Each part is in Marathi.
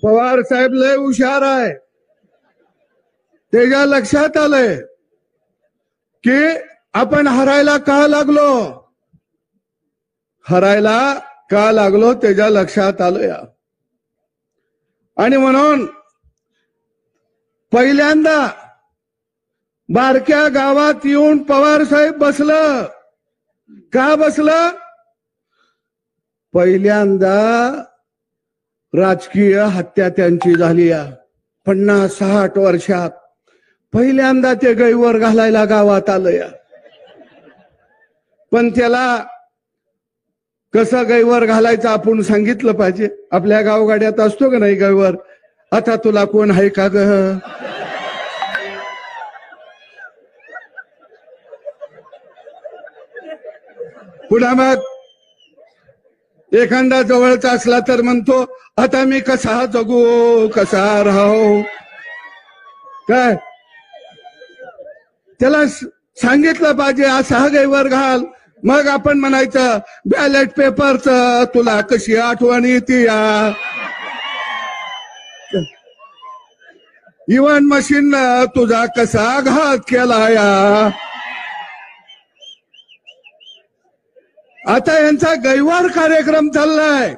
पवार साहेब लय हुशार आहे. त्याच्या लक्षात आलंय की आपण हरायला का लागलो, हरायला का लागलो त्याच्या लक्षात आलं या. आणि म्हणून पहिल्यांदा बारक्या गावात येऊन पवार साहेब बसलं. का बसलं? पहिल्यांदा राजकीय हत्या त्यांची झाली या 50-60 वर्षात. पहिल्यांदा ते गैवर घालायला गावात आलं या. पण त्याला कसं गैवर घालायचं आपण सांगितलं पाहिजे. आपल्या गावगाड्यात असतो का नाही गैवर, आता तुला कोण आहे का ग, पुन्हा मग एखादा जवळचा असला तर म्हणतो आता मी कसा जगू कसा राहू. काय त्याला सांगितलं पाहिजे असा गैवर घाल. मग आपण म्हणायचं बॅलेट पेपरचं तुला कशी आठवण येते या, इव्हन मशीन तुझा कसा घात केला या. आता यांचा गैवार कार्यक्रम चाललाय.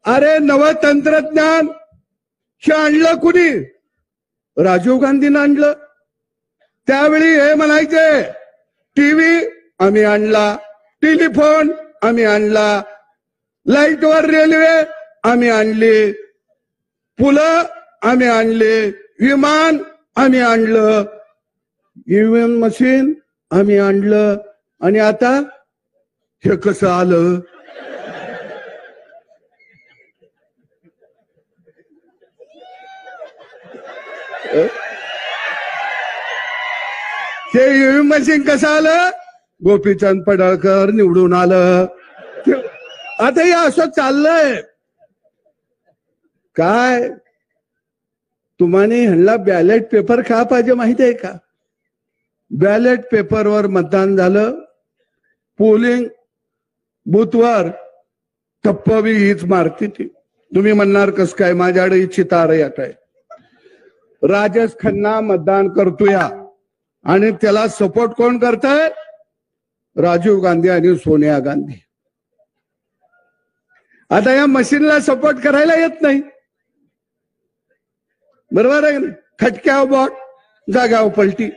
अरे नवं तंत्रज्ञान हे आणलं कुणी? राजीव गांधीनं आणलं. त्यावेळी हे म्हणायचे टीव्ही आम्ही आणला, टेलिफोन आम्ही आणला, लाईटवर रेल्वे आम्ही आणली, पुलं आम्ही आणले, विमान आम्ही आणलं, ईव्हीएम मशीन आम्ही आणलं. आणि आता हे कसं आलं? हे ईव्हीएम मशीन कसं आलं? गोपीचंद पडळकर निवडून आलं. आता हे असं चाललंय. काय तुम्हाला ह्यांना बॅलेट पेपर का पाहिजे माहिती आहे का? बॅलेट पेपरवर मतदान झालं, पोलिंग बूथवर टप्पवी हीच मारती ती. तुम्ही म्हणणार कस काय, माझ्याकडे इच्छित येत आहे. राजेश खन्ना मतदान करतोया आणि त्याला सपोर्ट कोण करताय? राजीव गांधी आणि सोनिया गांधी. आता या मशीनला सपोर्ट करायला येत नाही, बरोबर आहे ना? खटक्यावर बॉट, जागावर पलटी.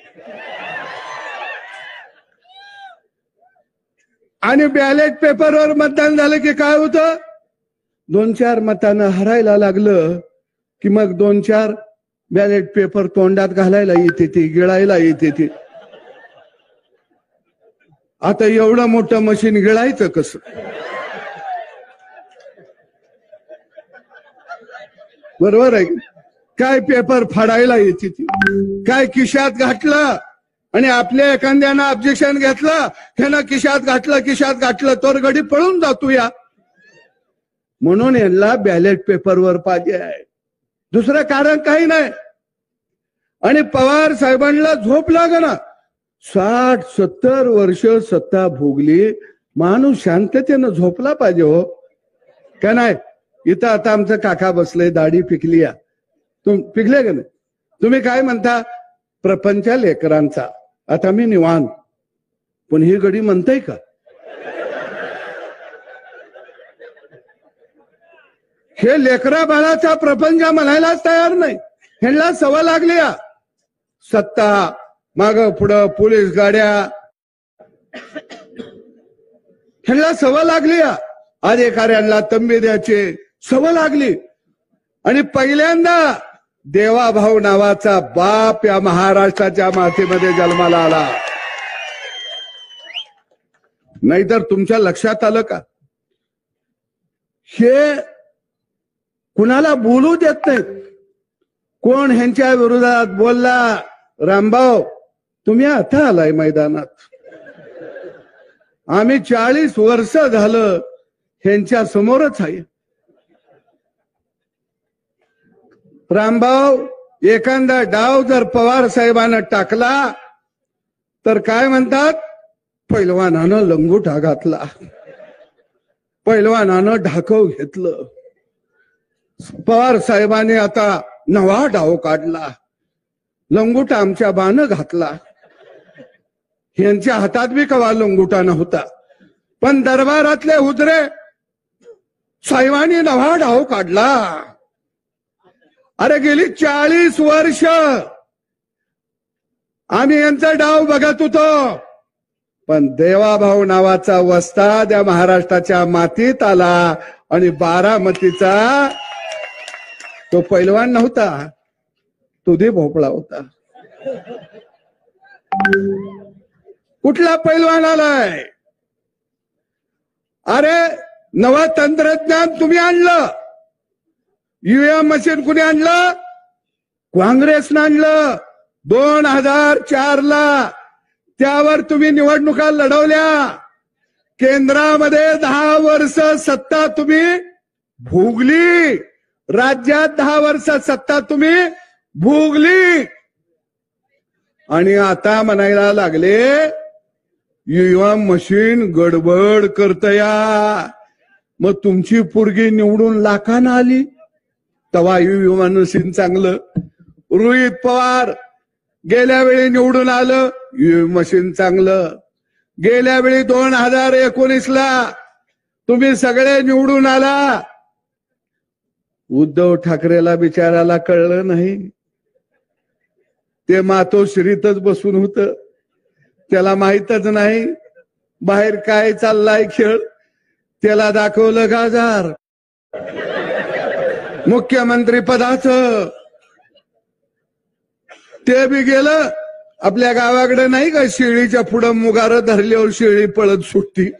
आणि बॅलेट पेपरवर मतदान झालं की काय होतं? 2-4 मतांना हरायला लागलं की मग 2-4 बॅलेट पेपर तोंडात घालायला येते ती, गिळायला येते ती. आता एवढं मोठं मशीन गिळायचं कसं? बरोबर आहे. काय पेपर फाडायला येते ती, काय खिशात घातलं आणि आपल्या एखाद्यानं ऑब्जेक्शन घेतलं, ह्यानं खिशात घातलं तर गडी पळून जातो या. म्हणून यांना बॅलेट पेपरवर पाहिजे आहे, दुसरं कारण काही नाही. आणि पवार साहेबांना झोप लागना. 60-70 वर्ष सत्ता भोगली, माणूस शांततेनं झोपला पाहिजे हो का नाही? इथं आता आमचं काका बसले, दाढी पिकली या. पिकले का नाही? तुम्ही काय म्हणता? प्रपंच लेकरांचा. आता मी निवांत, पण ही गडी म्हणताय का? हे लेकरा बाळाचा प्रपंच म्हणायलाच तयार नाही. ह्यांना सवय लागली या सत्ता, माग पुढं पोलीस गाड्या, ह्यांना सवय लागली या अधिकाऱ्यांना तंबी द्यायची सवय लागली. आणि पहिल्यांदा देवाभाऊ नावाचा बाप या महाराष्ट्राच्या मातीमध्ये जन्माला आला. नाहीतर तुमच्या लक्षात आलं का? हे कुणाला बोलू देत नाहीत. कोण ह्यांच्या विरोधात बोलला? रामभाऊ तुम्ही आता आलाय मैदानात. आम्ही 40 वर्ष झालं ह्यांच्या समोरच आहे. रामभाऊ एखादा डाव जर पवार साहेबांना टाकला तर काय म्हणतात? पैलवानानं लंगोटा घातला, पैलवानानं ढाकव घेतलं. पवार साहेबांनी आता नवा डाव काढला, लंगोटा आमच्या बाण घातला. यांच्या हातात बी कवा लंगोटा नव्हता, पण दरबारातले उदरे साहेबांनी नवा डाव काढला. अरे गेली 40 वर्ष आम्ही यांचा डाव बघत होतो, पण देवाभाऊ नावाचा वस्ताद या महाराष्ट्राच्या मातीत आला आणि बारामतीचा तो पैलवान नव्हता, तुझे भोपळा होता. कुठला पैलवान आलाय? अरे नवं तंत्रज्ञान तुम्ही आणलं, ईव्हीएम मशीन कुणी आणलं? काँग्रेसनं आणलं 2004 ला. त्यावर तुम्ही निवडणुका लढवल्या. केंद्रामध्ये 10 वर्ष सत्ता तुम्ही भोगली, राज्यात 10 वर्ष सत्ता तुम्ही भोगली, आणि आता म्हणायला लागले ईव्हीएम मशीन गडबड करतया. मग तुमची पोरगी निवडून लाखानं आली तवा ईव्हीएम मशीन चांगलं. रोहित पवार गेल्या वेळी निवडून आलं, ईव्हीएम मशीन चांगलं. गेल्या वेळी 2019 ला तुम्ही सगळे निवडून आला. उद्धव ठाकरेला बिचाराला कळलं नाही, ते मातोश्रीतच बसून होत, त्याला माहीतच नाही बाहेर काय चाललाय खेळ. त्याला दाखवलं गाजार मुख्यमंत्री पदाचं, ते बी गेलं. आपल्या गावाकडे नाही का शेळीच्या पुढं मुगार धरल्यावर शेळी पळत सुटती,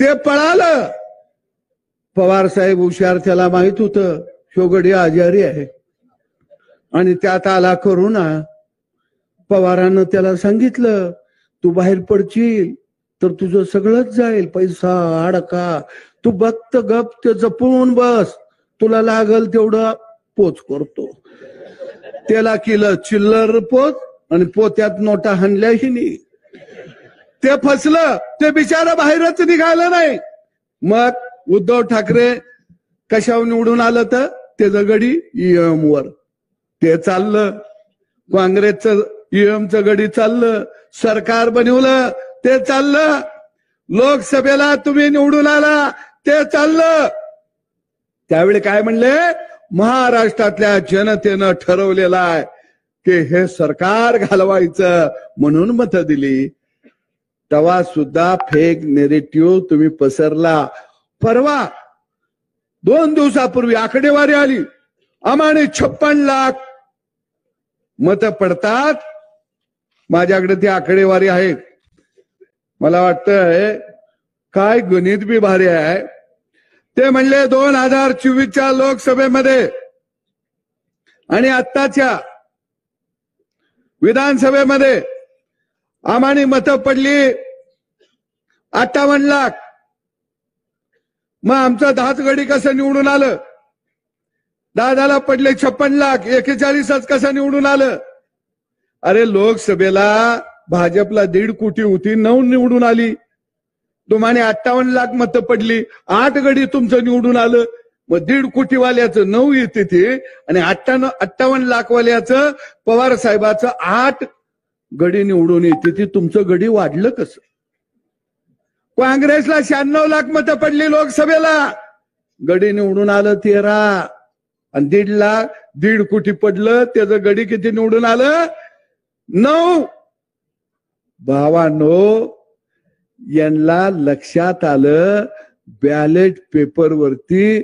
ते पळालं. पवार साहेब हुशार, त्याला माहित होतं शोगडी आजारी आहे, आणि त्यात आला करोना. पवारानं त्याला सांगितलं तू बाहेर पडशील तर तुझं सगळंच जाईल, पैसा अडका, तू बघत गप ते जपून बस, तुला लागल तेवढं पोच करतो. त्याला केलं चिल्लर पोच, आणि पोत्यात नोटा हाणल्याही नाही. ते फसलं, ते बिचारा बाहेरच निघालं नाही. मग उद्धव ठाकरे कशावर निवडून आलं तर त्याचं गडी ईएम वर, ते चाललं. काँग्रेसचं ईएमचं गडी चाललं, सरकार बनवलं ते चाललं. लोकसभेला तुम्ही निवडून आला ते चाललं. त्यावेळी काय म्हणले? महाराष्ट्रातल्या जनतेनं ठरवलेलं आहे की हे सरकार घालवायचं, म्हणून मतं दिली. तेव्हा सुद्धा फेक नेरेटिव्ह तुम्ही पसरला. परवा 2 दिवसापूर्वी आकडेवारी आली, आम्हाने 56 लाख मतं पडतात. माझ्याकडे ती आकडेवारी आहे. मला वाटतंय काय गणित बी भारी आहे. ते म्हणले 2024च्या लोकसभेमध्ये आणि आत्ताच्या विधानसभेमध्ये आम्हाने मतं पडली 58 लाख. मग आमचं 10च गडी कसं निवडून आलं? दादाला पडले 56 लाख, 41च कसं निवडून आलं? अरे लोकसभेला भाजपला 1.5 कोटी होती, 9 निवडून आली. तुम्हाला 58 लाख मतं पडली, 8 गडी तुमचं निवडून आलं. मग 1.5 कोटी वाल्याचं 9 येते ते, आणि 58 लाख वाल्याचं पवार साहेबाचं 8 गडी निवडून येते ते. तुमचं गडी वाढलं कसं? काँग्रेसला 96 लाख मतं पडली लोकसभेला, गडी निवडून आलं 13, आणि 1.5 कोटी पडलं, त्याचं गडी किती निवडून आलं? 9. भावांनो, यांना लक्षात आलं बॅलेट पेपर वरती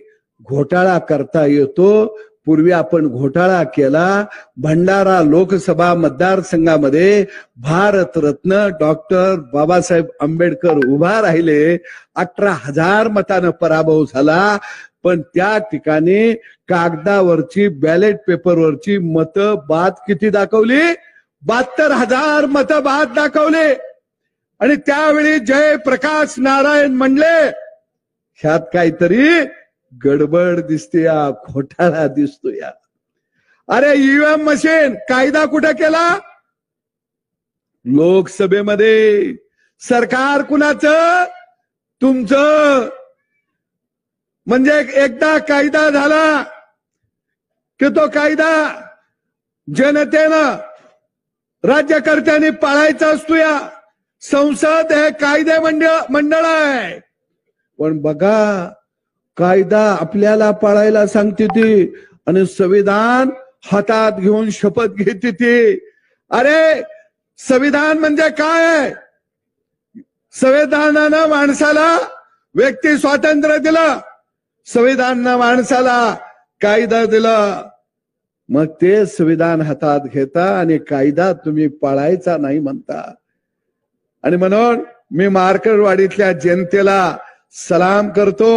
घोटाळा करता येतो. पूर्वी आपण घोटाळा केला. भंडारा लोकसभा मतदारसंघामध्ये भारतरत्न डॉक्टर बाबासाहेब आंबेडकर उभा राहिले, 18,000 मतानं पराभव झाला. पण त्या ठिकाणी कागदावरची बॅलेट पेपरवरची मतं बाद किती दाखवली? 72,000 मतं बाद दाखवले. आणि त्यावेळी जयप्रकाश नारायण म्हणले ह्यात काहीतरी गडबड दिसते, या घोटाळा दिसतो या. अरे ईव्हीएम मशीन कायदा कुठे केला? लोकसभेमध्ये. सरकार कुणाचं? तुमचं. म्हणजे एकदा कायदा झाला की तो कायदा जनतेनं राज्यकर्त्यांनी पाळायचा असतो. या संसद हे कायदे मंडळ आहे. पण बघा, कायदा आपल्याला पाळायला सांगते ती आणि संविधान हातात घेऊन शपथ घेते ती. अरे संविधान म्हणजे काय? संविधानानं माणसाला व्यक्ती स्वातंत्र्य दिलं, संविधानानं माणसाला कायदा दिला. मग ते संविधान हातात घेता आणि कायदा तुम्ही पाळायचा नाही म्हणता. आणि म्हणून मी मार्करवाडीतल्या जनतेला सलाम करतो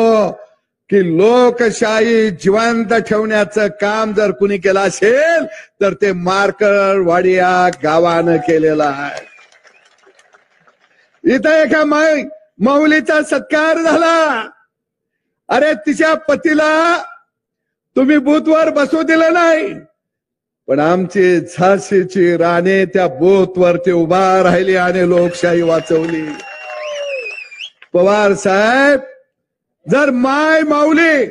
की लोकशाही जिवंत ठेवण्याचं काम जर कुणी केलं असेल तर ते मार्करवाडी या गावानं केलेलं आहे. इथं एका माऊलीचा सत्कार झाला. अरे तिच्या पतीला तुम्ही बूथवर बसू दिलं नाही, पण आमची झाशीची राणे त्या बूथवर ते उभा राहिली आणि लोकशाही वाचवली. पवार साहेब, जर माय माऊली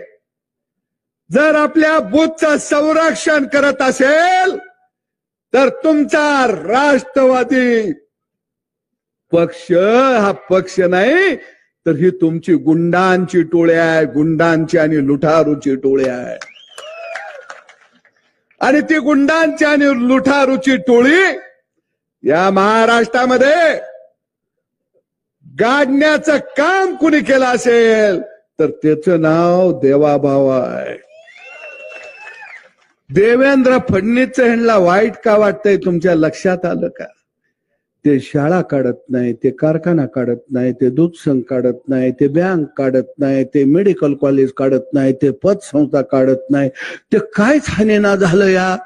जर आपल्या बूथचं संरक्षण करत असेल तर तुमचा राष्ट्रवादी पक्ष हा पक्ष नाही तर ही तुमची गुंडांची टोळी आहे, गुंडांची आणि लुटारूची टोळी आहे. आणि ती गुंडांची आणि लुटारूची टोळी या महाराष्ट्रामध्ये गाडण्याचं काम कुणी केलं असेल तर त्याचं नाव देवाभाऊ आहे. देवेंद्र फडणवीसचं ह्यांना वाईट का वाटतंय तुमच्या लक्षात आलं का? ते शाळा काढत नाही, ते कारखाना काढत नाही, ते दूध संघ काढत नाही, ते बँक काढत नाही, ते मेडिकल कॉलेज काढत नाही, ते पतसंस्था काढत नाही. ते कायच हानेना झालं या